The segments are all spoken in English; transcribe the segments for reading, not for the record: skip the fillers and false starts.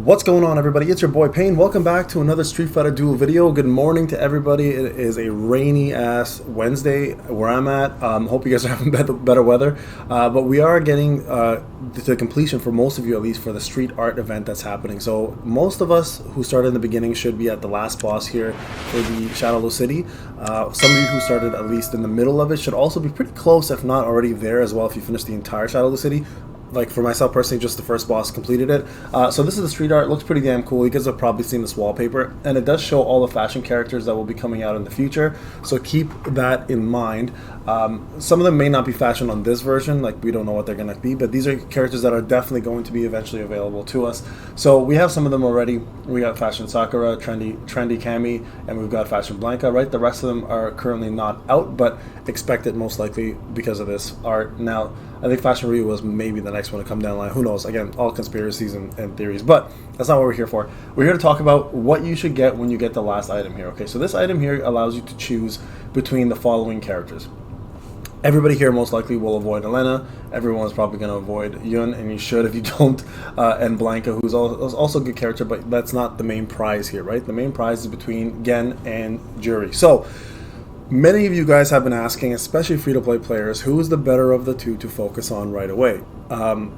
What's going on, everybody? It's your boy Payne. Welcome back to another Street Fighter Duel video. Good morning to everybody. It is a rainy ass Wednesday where I'm at. Hope you guys are having better weather. But we are getting to completion, for most of you at least, for the street art event that's happening. So most of us who started in the beginning should be at the last boss here for the Shadowless City. Some of you who started at least in the middle of it should also be pretty close, if not already there as well, if you finish the entire Shadowless City. Like for myself personally, just the first boss completed it. So this is the street art. It looks pretty damn cool. You guys have probably seen this wallpaper, and it does show all the fashion characters that will be coming out in the future. So keep that in mind. Some of them may not be fashion on this version, like we don't know what they're going to be, but these are characters that are definitely going to be eventually available to us. So we have some of them already. We got Fashion Sakura, Trendy Cammy, and we've got Fashion Blanca, right? The rest of them are currently not out, but expected most likely because of this art. Now, I think Fashion Ryu was maybe the next one to come down the line. Who knows? Again, all conspiracies and theories, but that's not what we're here for. We're here to talk about what you should get when you get the last item here. Okay, so this item here allows you to choose between the following characters. Everybody here most likely will avoid Elena. Everyone's probably going to avoid Yun, and you should if you don't. And Blanca, who's also a good character, but that's not the main prize here, right? The main prize is between Gen and Juri. So, many of you guys have been asking, especially free-to-play players, who is the better of the two to focus on right away?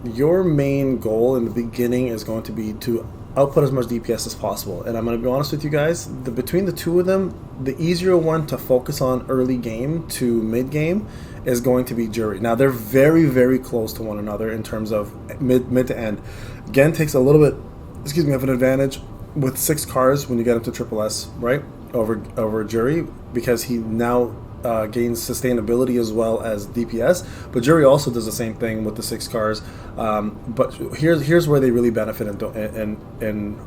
Your main goal in the beginning is going to be to output as much DPS as possible. And I'm going to be honest with you guys, between the two of them, the easier one to focus on early game to mid game is going to be Juri. Now, they're very, very close to one another in terms of mid to end. Gen takes a little bit, of an advantage with 6 cars when you get him to triple S, right? Over Juri, because he now gains sustainability as well as DPS. But Juri also does the same thing with the 6 cars. But here's where they really benefit and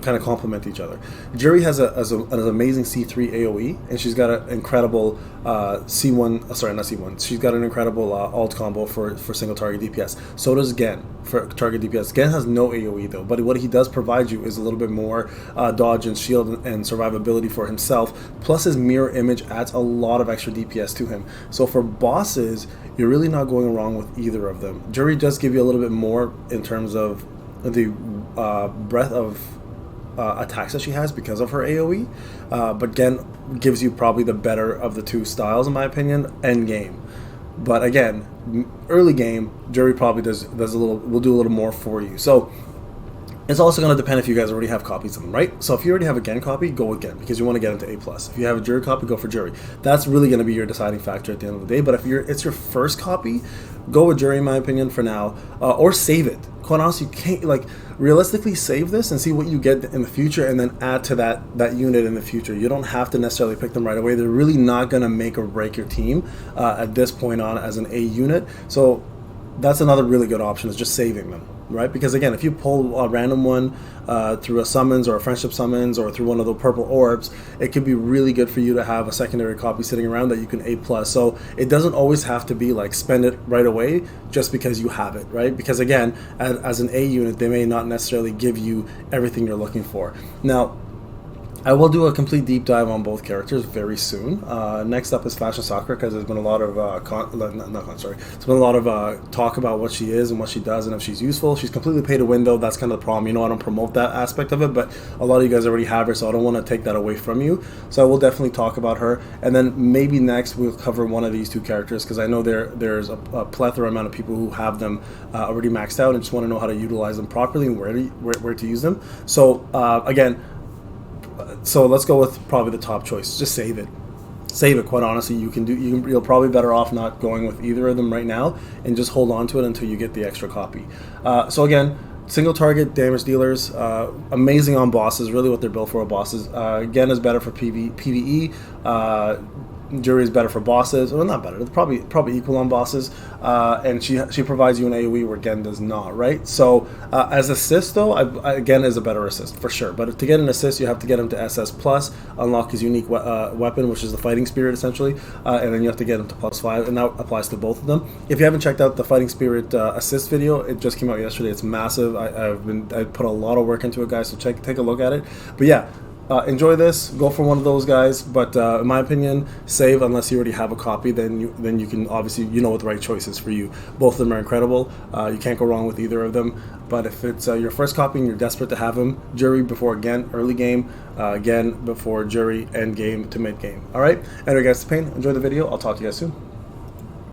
kind of complement each other. Juri has an amazing C3 AoE, and she's got an incredible C1. Sorry, not C1. She's got an incredible alt combo for single target DPS. So does Gen for target DPS. Gen has no AoE though, but what he does provide you is a little bit more dodge and shield and survivability for himself. Plus, his mirror image adds a lot of extra DPS to him. So for bosses, you're really not going wrong with either of them. Juri does give you a little bit more in terms of the breadth of attacks that she has because of her AoE, but Gen gives you probably the better of the two styles in my opinion. End game, but again, early game, Juri probably will do a little more for you. So it's also going to depend if you guys already have copies of them, right? So if you already have a Gen copy, go with Gen because you want to get into A+. If you have a Juri copy, go for Juri. That's really going to be your deciding factor at the end of the day. But if it's your first copy, go with Juri in my opinion for now, or save it. Quite honestly, you can't realistically save this and see what you get in the future, and then add to that unit in the future. You don't have to necessarily pick them right away. They're really not going to make or break your team at this point on as an A unit. So that's another really good option, is just saving them. Right, because again, if you pull a random one through a summons or a friendship summons or through one of the purple orbs, it can be really good for you to have a secondary copy sitting around that you can A+. So it doesn't always have to be like spend it right away just because you have it, right? Because again, as an A unit, they may not necessarily give you everything you're looking for. Now, I will do a complete deep dive on both characters very soon. Next up is Fashion Sakura, because there's been a lot of there's been a lot of talk about what she is and what she does and if she's useful. She's completely pay to win though. That's kind of the problem. I don't promote that aspect of it, but a lot of you guys already have her, so I don't want to take that away from you. So I will definitely talk about her, and then maybe next we'll cover one of these two characters, because I know there's a plethora amount of people who have them already maxed out and just want to know how to utilize them properly and where to use them. So again. So let's go with probably the top choice. Just save it. Save it. Quite honestly, you'll probably better off not going with either of them right now, and just hold on to it until you get the extra copy. So again, single target damage dealers, amazing on bosses. Really, what they're built for are bosses. Again, is better for PvE. Juri is better for bosses. Well, not better. They're probably equal on bosses. And she provides you an AoE where Gen does not, right? So as assist though, Gen is a better assist for sure. But to get an assist, you have to get him to SS plus, unlock his unique weapon, which is the Fighting Spirit essentially, and then you have to get him to +5, and that applies to both of them. If you haven't checked out the Fighting Spirit assist video, it just came out yesterday. It's massive. I put a lot of work into it, guys. So take a look at it. But yeah. enjoy this. Go for one of those guys. But in my opinion, save unless you already have a copy. Then you can obviously what the right choice is for you. Both of them are incredible. You can't go wrong with either of them. But if it's your first copy and you're desperate to have them, Juri before again early game, again before Juri end game to mid game. All right. Anyway, guys, Payne, enjoy the video. I'll talk to you guys soon.